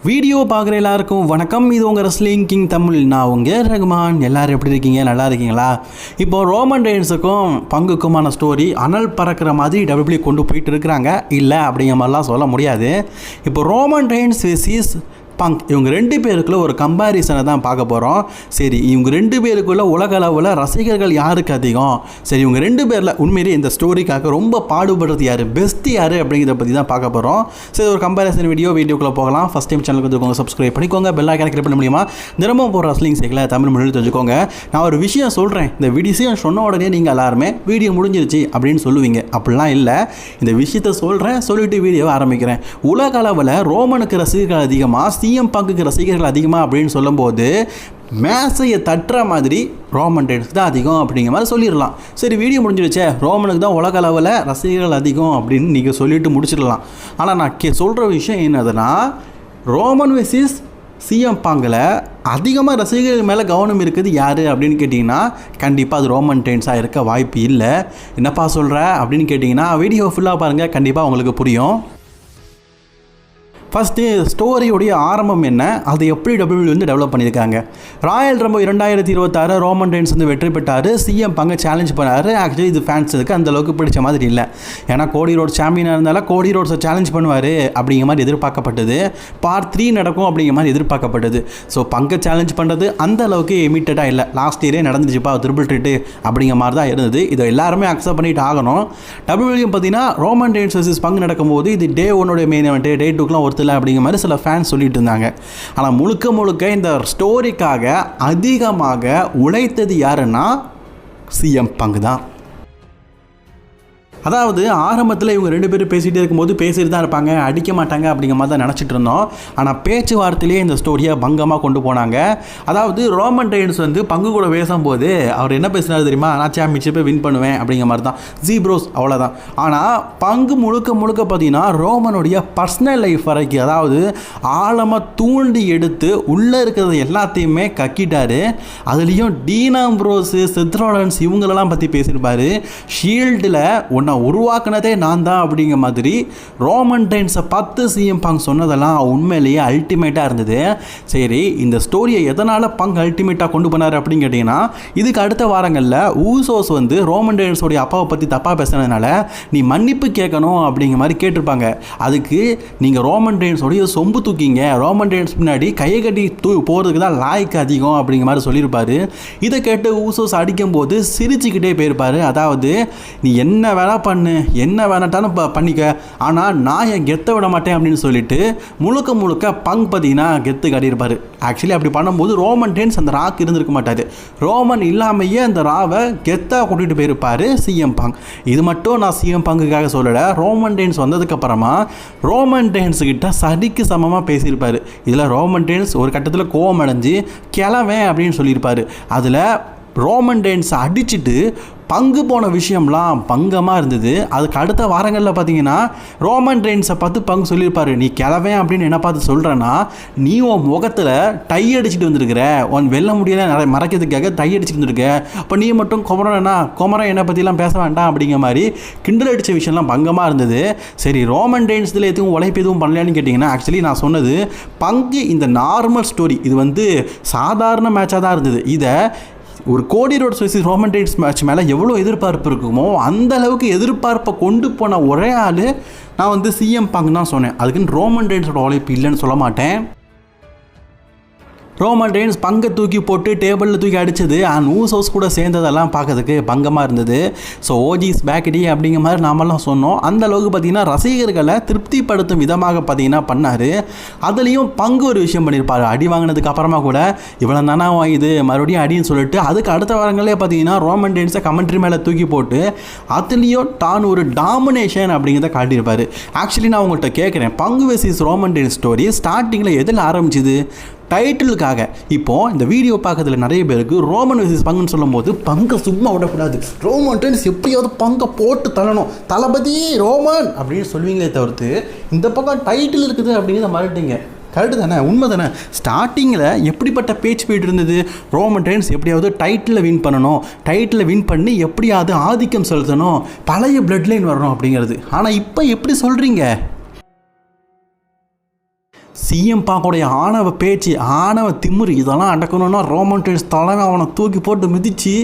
Video பார்க்குற எல்லாருக்கும் வணக்கம். இது உங்கள் ரெஸ்லிங் கிங் தமிழ். நான் உங்கள் ரகுமான். எல்லோரும் எப்படி இருக்கீங்க? நல்லா இருக்கீங்களா? இப்போது ரோமன் ரெயின்ஸுக்கும் பங்குக்குமான ஸ்டோரி அனல் பறக்கிற மாதிரி டபிள்யூபிள்யூ கொண்டு போயிட்டு இருக்கிறாங்க. இல்லை அப்படிங்கிற மாதிரிலாம் சொல்ல முடியாது. இப்போ ரோமன் ரெயின்ஸ் வெர்சஸ் பங்க், இவங்க ரெண்டு பேருக்குள்ள ஒரு கம்பேரிசனை தான் பார்க்க போகிறோம். சரி, இவங்க ரெண்டு பேருக்குள்ள உலக அளவில் ரசிகர்கள் யாருக்கு அதிகம்? சரி, இவங்க ரெண்டு பேரில் உண்மையிலே இந்த ஸ்டோரிக்காக ரொம்ப பாடுபடுறது யார், பெஸ்ட்டு யார் அப்படிங்கிறத பற்றி தான் பார்க்க போகிறோம். சரி, ஒரு கம்பேரிசன் வீடியோக்குள்ளே போகலாம். ஃபஸ்ட் டைம் சேனலுக்கு வந்துக்கோங்க, சப்ஸ்கிரைப் பண்ணிக்கோங்க, பெல் ஐகானை கிளிக் பண்ண முடியுமா? தினமும் போகிற ரஸ்லிங் சைக்கிளை தமிழ் மொழியில் தெரிஞ்சுக்கோங்க. நான் ஒரு விஷயம் சொல்கிறேன், இந்த விஷயம் சொன்ன உடனே நீங்கள் எல்லாருமே வீடியோ முடிஞ்சிருச்சு அப்படின்னு சொல்லுவீங்க. அப்படிலாம் இல்லை. இந்த விஷயத்தை சொல்லிட்டு வீடியோவை ஆரம்பிக்கிறேன். உலக அளவில் ரோமனுக்கு ரசிகர்கள் அதிகமாக, சிஎம் பங்குக்கு ரசிகர்கள் அதிகமாக அப்படின்னு சொல்லும்போது மேசையை தட்டுற மாதிரி ரோமன் ரெயின்ஸ்க்கு தான் அதிகம் அப்படிங்கிற மாதிரி சொல்லிடலாம். சரி, வீடியோ முடிஞ்சிடுச்சே, ரோமனுக்கு தான் உலக அளவில் ரசிகர்கள் அதிகம் அப்படின்னு நீங்கள் சொல்லிட்டு முடிச்சிடலாம். ஆனால் நான் சொல்கிற விஷயம் என்னதுன்னா, ரோமன் வெர்சஸ் சிஎம் பங்கில் அதிகமாக ரசிகர்கள் மேலே கவனம் இருக்குது யார் அப்படின்னு கேட்டிங்கன்னா கண்டிப்பாக அது ரோமன் ரெயின்ஸாக இருக்க வாய்ப்பு இல்லை. என்னப்பா சொல்கிற அப்படின்னு கேட்டிங்கன்னா வீடியோ ஃபுல்லாக பாருங்கள், கண்டிப்பாக உங்களுக்கு புரியும். ஃபஸ்ட்டு ஸ்டோரியோடைய ஆரம்பம் என்ன, அதை எப்படி டபிள்யூபிள்யூ வந்து டெவலப் பண்ணியிருக்காங்க. ராயல் ரம்போ 2026 ரோமன் ரெயின்ஸ் வந்து வெற்றி பெற்றார். சிஎம் பங்கை சேலஞ்ச் பண்ணார். ஆக்சுவலி இது ஃபேன்ஸுக்கு அந்தளவுக்கு பிடிச்ச மாதிரி இல்லை. ஏன்னா கோடி ரோட்ஸ் சாம்பியனாக இருந்தாலும் கோடி ரோட்ஸை சேலஞ்ச் பண்ணுவார் அப்படிங்கிற மாதிரி எதிர்பார்க்கப்பட்டது. பார்ட் 3 நடக்கும் அப்படிங்கிற மாதிரி எதிர்பார்க்கப்பட்டது. ஸோ பங்கை சேலஞ்ச் பண்ணுறது அந்த அளவுக்கு இமீடியட்டாக இல்லை. லாஸ்ட் இயரே நடந்துச்சுப்பா ட்ரிபிள் த்ரெட்டு அப்படிங்கிற மாதிரி தான் இருந்தது. இதை எல்லாருமே அக்செப்ட் பண்ணிட்டு ஆகணும். டபிள்யூபிள்யூ பார்த்தீங்கன்னா ரோமன் ரெயின்ஸ் வெர்சஸ் பங்க் நடக்கும்போது இது டே 1 மெயின் இவெண்ட், டே 2க்குலாம் ஒருத்தர் அப்படிங்கிற மாதிரி சில ஃபேன்ஸ் சொல்லிட்டு இருந்தாங்க. ஆனால் முழுக்க இந்த ஸ்டோரிக்காக அதிகமாக உழைத்தது யாருன்னா சிஎம் பங்க் தான். அதாவது ஆரம்பத்தில் இவங்க ரெண்டு பேரும் பேசிகிட்டே இருக்கும்போது பேசிட்டு தான் இருப்பாங்க, அடிக்க மாட்டாங்க அப்படிங்கிற மாதிரி தான் நினச்சிட்டு இருந்தோம். ஆனால் பேச்சுவார்த்தையிலேயே இந்த ஸ்டோரியை பங்கமாக கொண்டு போனாங்க. அதாவது ரோமன் ரெயின்ஸ் வந்து பங்கு கூட பேசும்போது அவர் என்ன பேசினார் தெரியுமா? நான் சாம்பியன்ஷிப்பை வின் பண்ணுவேன் அப்படிங்கிற மாதிரி தான், ஜீப்ரோஸ் அவ்வளோதான். ஆனால் பங்கு முழுக்க பார்த்தீங்கன்னா ரோமனுடைய பர்சனல் லைஃப் வரைக்கும், அதாவது ஆழமாக தூண்டி எடுத்து உள்ளே இருக்கிறது எல்லாத்தையுமே கக்கிட்டாரு. அதுலேயும் டீன் ஆம்ப்ரோஸு, செத் ராலன்ஸ் இவங்களெல்லாம் பற்றி பேசியிருப்பார். ஷீல்டில் உருவாக்குனதே நான் தான் அப்படிங்கிற மாதிரி ரோமன் ரெயின்ஸை பார்த்து சிஎம் பங்க் சொன்னதெல்லாம் உண்மையிலேயே அல்டிமேட்டாக இருந்தது. சரி, இந்த ஸ்டோரியை எதனால் பங்க் அல்டிமேட்டாக கொண்டு போனார் அப்படின்னு கேட்டிங்கன்னா, இதுக்கு அடுத்த வாரங்களில் ஊசோஸ் வந்து ரோமன் ரெயின்ஸோடைய அப்பாவை பற்றி தப்பாக பேசுனதுனால நீ மன்னிப்பு கேட்கணும் அப்படிங்கிற மாதிரி கேட்டிருப்பாங்க. அதுக்கு நீங்கள் ரோமன் ரெயின்ஸோடைய சொம்பு தூக்கிங்க, ரோமன் ரெயின்ஸ் முன்னாடி கையை கட்டி போகிறதுக்கு தான் லாய்க்கு அதிகம் அப்படிங்கிற மாதிரி சொல்லியிருப்பார். இதை கேட்டு ஊசோஸ் அடிக்கும்போது சிரிச்சுக்கிட்டே போயிருப்பார். அதாவது நீ என்ன வேணா பண்ணு, என்ன வேணாட்டாலும் பண்ணிக்க, ஆனால் நான் என் கெத்தை விட மாட்டேன் அப்படின்னு சொல்லிட்டு முழுக்க பங்க் பார்த்தீங்கன்னா கெத்து காட்டியிருப்பார். ஆக்சுவலி அப்படி பண்ணும்போது ரோமன் ரெயின்ஸ் அந்த ராக் இருந்திருக்க மாட்டார். ரோமன் இல்லாமையே அந்த ராவை கெத்தாக கூட்டிகிட்டு போயிருப்பார் சிஎம் பங்க். இது மட்டும் நான் சிஎம் பங்குக்காக சொல்லலை, ரோமன் ரெயின்ஸ் வந்ததுக்கப்புறமா ரோமன் ரெயின்ஸ் கிட்ட சரிக்கு சமமாக பேசியிருப்பார். இதில் ரோமன் ரெயின்ஸ் ஒரு கட்டத்தில் கோவம் அடைஞ்சு கிளவேன் அப்படின்னு சொல்லியிருப்பார். அதில் ரோமன் ரெயின்ஸை அடிச்சுட்டு பங்கு போன விஷயம்லாம் பங்கமாக இருந்தது. அதுக்கு அடுத்த வாரங்களில் பார்த்தீங்கன்னா ரோமன் ரெயின்ஸை பார்த்து பங்கு சொல்லியிருப்பார், நீ கிளவேன் அப்படின்னு என்ன பார்த்து சொல்கிறேன்னா, நீ உன் முகத்தில் டை அடிச்சுட்டு வந்துருக்கிற, உன் வெல்ல முடியல மறைக்கிறதுக்காக டை அடிச்சுட்டு வந்துருக்க, அப்போ நீ மட்டும் குமரன் என்னை பற்றிலாம் பேச வேண்டாம் அப்படிங்கிற மாதிரி கிண்டல் அடித்த விஷயம்லாம் பங்கமாக இருந்தது. சரி, ரோமன் ரெயின்ஸ் இதில் எதுவும் உழைப்பு எதுவும் பண்ணலான்னு கேட்டிங்கன்னா, ஆக்சுவலி நான் சொன்னது பங்கு இந்த நார்மல் ஸ்டோரி, இது வந்து சாதாரண மேட்சாக தான் இருந்தது. இதை ஒரு கோடி roads versus Roman Reigns match மேலே எவ்வளோ எதிர்பார்ப்பு இருக்குமோ அந்த அளவுக்கு எதிர்பார்ப்பை கொண்டு போன ஒரே ஆள் நான் வந்து சிஎம் பங்க் தான் சொன்னேன். அதுக்குன்னு ரோமன் ரெயின்ஸோட உழைப்பு இல்லைன்னு சொல்ல மாட்டேன். ரோமன் ரெயின்ஸ் பங்கை தூக்கி போட்டு டேபிளில் தூக்கி அடித்தது அண்ட் ஊசோஸ் கூட சேர்ந்ததெல்லாம் பார்க்கறதுக்கு பங்கமாக இருந்தது. ஸோ ஓஜிஸ் பேக்கடி அப்படிங்கிற மாதிரி நாமெல்லாம் சொன்னோம். அந்த அளவுக்கு பார்த்திங்கன்னா ரசிகர்களை திருப்திப்படுத்தும் விதமாக பார்த்திங்கன்னா பண்ணார். அதுலேயும் பங்கு ஒரு விஷயம் பண்ணியிருப்பார். அடி வாங்கினதுக்கு அப்புறமா கூட இவ்வளோ தானே இது மறுபடியும் அடின்னு சொல்லிட்டு அதுக்கு அடுத்த வாரங்களே பார்த்திங்கன்னா ரோமன் ரெயின்ஸை கமெண்ட்ரி மேலே தூக்கி போட்டு அதுலேயும் தான் ஒரு டாமினேஷன் அப்படிங்கிறத காட்டியிருப்பார். ஆக்சுவலி நான் உங்கள்கிட்ட கேட்குறேன், பங்கு வெர்சஸ் ரோமன் ரெயின்ஸ் ஸ்டோரி ஸ்டார்டிங்கில் எதில் ஆரம்பிச்சுது? டைட்டிலுக்காக. இப்போது இந்த வீடியோ பார்க்கறதுல நிறைய பேருக்கு ரோமன் வெர்சஸ் பங்குன்னு சொல்லும் போது பங்கை சும்மா விடக்கூடாது, ரோமன் ரெயின்ஸ் எப்படியாவது பங்கை போட்டு தள்ளணும், தளபதி ரோமன் அப்படின்னு சொல்லுவீங்களே தவிர்த்து இந்த பக்கம் டைட்டில் இருக்குது அப்படிங்கிறத மறந்துட்டீங்க. கரெக்டு தானே, உண்மை தானே. ஸ்டார்டிங்கில் எப்படிப்பட்ட பேச்சு போயிட்டு இருந்தது? ரோமன் ரெயின்ஸ் எப்படியாவது டைட்டில் வின் பண்ணணும், டைட்டில் வின் பண்ணி எப்படியாவது ஆதிக்கம் செலுத்தணும், பழைய பிளட் லைன் வரணும் அப்படிங்கிறது. ஆனால் இப்போ எப்படி சொல்கிறீங்க? சிஎம் பாங்கோடைய ஆணவ பேச்சு, ஆணவ திமிரு இதெல்லாம் அடக்கணும்னா ரோமன் ரெயின்ஸ் தலைமை அவனை தூக்கி போட்டு மிதிச்சு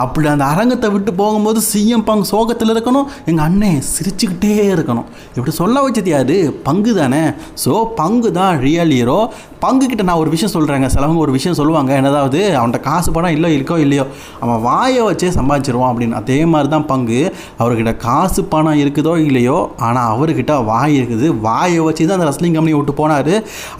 அப்படி அந்த அரங்கத்தை விட்டு போகும்போது சிஎம் பாங் சோகத்தில் இருக்கணும், எங்கள் அண்ணன் சிரிச்சுக்கிட்டே இருக்கணும். இப்படி சொல்ல வச்சது யாரு? பங்கு தானே. ஸோ பங்கு தான் ரியல் ஹீரோ. பங்குக்கிட்ட நான் ஒரு விஷயம் சொல்கிறேங்க, சிலவங்க ஒரு விஷயம் சொல்லுவாங்க, என்னதாவது அவன்கிட்ட காசு பணம் இருக்கோ இல்லையோ அவன் வாயை வச்சே சம்பாதிச்சிருவான் அப்படின்னு. அதே மாதிரி தான் பங்கு, அவர்கிட்ட காசு பணம் இருக்குதோ இல்லையோ ஆனால் அவர்கிட்ட வாய் இருக்குது. வாயை வச்சு தான் அந்த ரெஸ்லிங் கம்பெனியை விட்டு போனார்.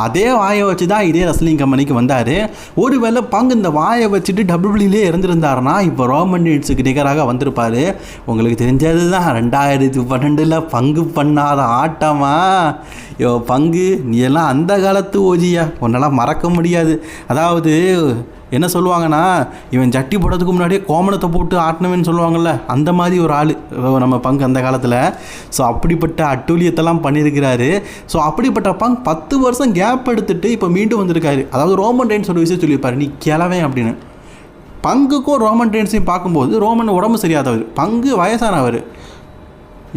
அதே வாயை வச்சு தான் இதே ரெஸ்லிங் கம்பெனிக்கு வந்தார். ஒருவேளை பங்கு இந்த வாயை வச்சுட்டு டபிள்யூலே இருந்திருந்தாருன்னா இப்போ ரோமன் ரெயின்ஸுக்கு நிகராக வந்திருப்பார். உங்களுக்கு தெரிஞ்சது தான் 2012 பங்கு பண்ணாத ஆட்டமா? யோ பங்கு, நீ எல்லாம் அந்த காலத்து ஓஜியா, உன்னெல்லாம் மறக்க முடியாது. அதாவது என்ன சொல்லுவாங்கன்னா, இவன் ஜட்டி போடுறதுக்கு முன்னாடியே கோமணத்தை போட்டு ஆட்டினவன்னு சொல்லுவாங்கள்ல, அந்த மாதிரி ஒரு ஆள் நம்ம பங்கு அந்த காலத்தில். ஸோ அப்படிப்பட்ட அட்டூழியத்தெல்லாம் பண்ணியிருக்கிறாரு. ஸோ அப்படிப்பட்ட பங்கு 10 வருஷம் கேப் எடுத்துகிட்டு இப்போ மீண்டும் வந்திருக்காரு. அதாவது ரோமன் ரெயின்ஸ் ஒரு விஷயம் சொல்லியிருப்பார், நீ கிளவேன் அப்படின்னு. பங்குக்கும் ரோமன் ரெயின்ஸையும் பார்க்கும்போது ரோமன் உடம்பு சரியாதவர், பங்கு வயசானவர்.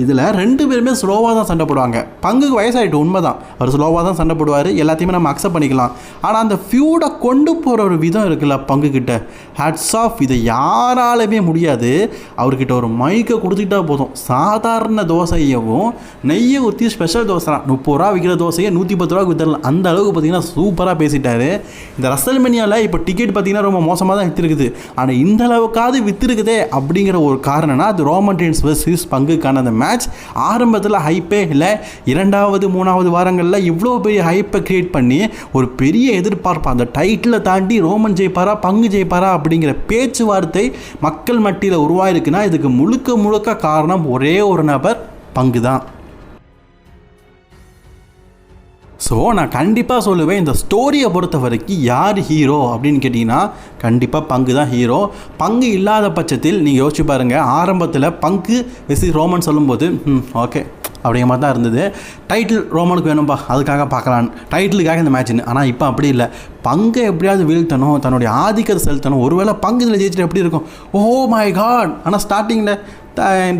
இதில் 2 பேருமே ஸ்லோவாக தான் சண்டை போடுவாங்க. பங்குக்கு வயசாகிட்டு உண்மை தான், அவர் ஸ்லோவாக தான் சண்டை போடுவார், எல்லாத்தையுமே நம்ம அக்செப்ட் பண்ணிக்கலாம். ஆனால் அந்த ஃபியூடை கொண்டு போகிற ஒரு விதம் இருக்குல்ல பங்குக்கிட்ட, ஹேட்ஸ் ஆஃப். இதை யாராலுமே முடியாது. அவர்கிட்ட ஒரு மைக்கை கொடுத்துக்கிட்டா போதும், சாதாரண தோசையவும் நெய்யை ஊற்றி ஸ்பெஷல் தோசை 30 ரூபா விற்கிற தோசையை 110 ரூபாய்க்கு விற்றுடலாம். அந்த அளவுக்கு பார்த்திங்கன்னா சூப்பராக பேசிட்டாரு. இந்த ரசல்மேனியாவில் இப்போ டிக்கெட் பார்த்திங்கன்னா ரொம்ப மோசமாக தான் விற்றுருக்குது. ஆனால் இந்த அளவுக்காவது விற்றுருக்குதே அப்படிங்கிற ஒரு காரணம்னா அது ரோமன் ரெயின்ஸ் வெர்சஸ் பங்குக்கான அந்த மேட்ச். ஆரம்பத்தில் ஹைப்பே இல்லை, 2வது 3வது வாரங்களில் இவ்வளோ பெரிய ஹைப்பை கிரியேட் பண்ணி ஒரு பெரிய எதிர்பார்ப்பு, அந்த டைட்டிலை தாண்டி ரோமன் ஜெயிப்பாரா பங்கு ஜெயிப்பாரா அப்படிங்கிற பேச்சுவார்த்தை மக்கள் மத்தியில் உருவாயிருக்குன்னா இதுக்கு முழுக்க காரணம் ஒரே ஒரு நபர், பங்கு தான். ஸோ நான் கண்டிப்பாக சொல்லுவேன், இந்த ஸ்டோரியை பொறுத்த வரைக்கும் யார் ஹீரோ அப்படின்னு கேட்டிங்கன்னா கண்டிப்பாக பங்கு தான் ஹீரோ. பங்கு இல்லாத பட்சத்தில் நீங்கள் யோசிச்சு பாருங்கள், ஆரம்பத்தில் பங்கு வெர்சஸ் ரோமன் சொல்லும்போது ஓகே அப்படிங்கிற மாதிரி தான் இருந்தது. டைட்டில் ரோமனுக்கு வேணும்பா, அதுக்காக பார்க்கலாம், டைட்டிலுக்காக இந்த மேட்ச்னு. ஆனால் இப்போ அப்படி இல்லை, பங்கை எப்படியாவது வீழ்த்தணும், தன்னுடைய ஆதிக்கத்தை செலுத்தணும். ஒருவேளை பங்கு இதில் ஜெயிச்சுட்டு எப்படி இருக்கும், ஓ மை காட், ஆனால் ஸ்டார்டிங்கில்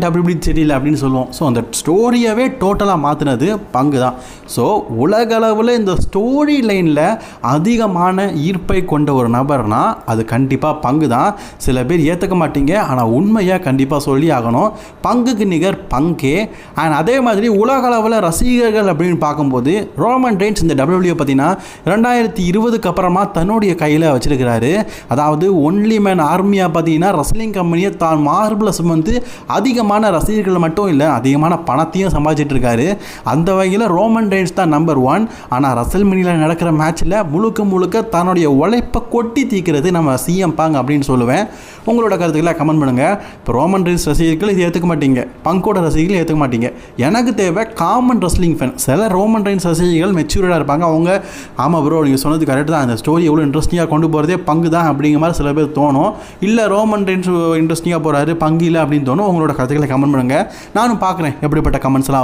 அப்படி தெரியல அப்படின்னு சொல்லுவோம். ஸோ அந்த ஸ்டோரியவே டோட்டலாக மாற்றினது பங்கு தான். ஸோ உலகளவில் இந்த ஸ்டோரி லைனில் அதிகமான ஈர்ப்பை கொண்ட ஒரு நபர்னால் அது கண்டிப்பாக பங்கு தான். சில பேர் ஏற்றுக்க மாட்டீங்க, ஆனால் உண்மையாக கண்டிப்பாக சொல்லி ஆகணும், பங்குக்கு நிகர் பங்கே. அண்ட் அதே மாதிரி உலகளவில் ரசிகர்கள் அப்படின்னு பார்க்கும்போது ரோமன் ரெயின்ஸ் இந்த டபிள்யூடபிள்யூ பார்த்தீங்கன்னா 2020க்கு அப்புறமா தன்னுடைய கையில் வச்சிருக்கிறாரு. அதாவது ஒன்லி மேன் ஆர்மியாக பார்த்தீங்கன்னா ரெஸ்லிங் கம்பெனியை தான் மார்பில் சுமந்து அதிகமான ரசிகர்கள் மட்டும் இல்லை, அதிகமான பணத்தையும் சம்பாதிச்சிட்டு இருக்காரு. அந்த வகையில் ரோமன் ரெயின்ஸ் தான் நம்பர் 1. ஆனால் ரசல்மேனியாவில் நடக்கிற மேட்ச்சில் முழுக்க தன்னுடைய உழைப்பை கொட்டி தீக்கிறது நம்ம சிஎம் பாங் அப்படின்னு சொல்லுவேன். உங்களோட கருத்துக்களை கமெண்ட் பண்ணுங்கள். இப்போ ரோமன் ரெயின்ஸ் ரசிகர்கள் இது ஏற்றுக்க மாட்டீங்க, பங்கோட ரசிகர்கள் ஏற்றுக்க மாட்டீங்க. எனக்கு தேவை காமன் ரெஸ்லிங் ஃபேன். சில ரோமன் ரெயின்ஸ் ரசிகர்கள் மெச்சூர்டாக இருப்பாங்க, அவங்க ஆமாம் ப்ரோ நீங்கள் சொன்னது கரெக்ட் தான், அந்த ஸ்டோரி எவ்வளோ இன்ட்ரெஸ்டிங்காக கொண்டு போகிறதே பங்கு தான் அப்படிங்கிற மாதிரி சில பேர் தோணும். இல்லை ரோமன் ரெயின்ஸ் இன்ட்ரெஸ்டிங்காக போகிறாரு பங்கு இல்லை அப்படின்னு தோணும். உங்களோட கருத்துக்களை கமெண்ட் பண்ணுங்கள், நானும் பார்க்குறேன் எப்படிப்பட்ட கமெண்ட்ஸ்லாம்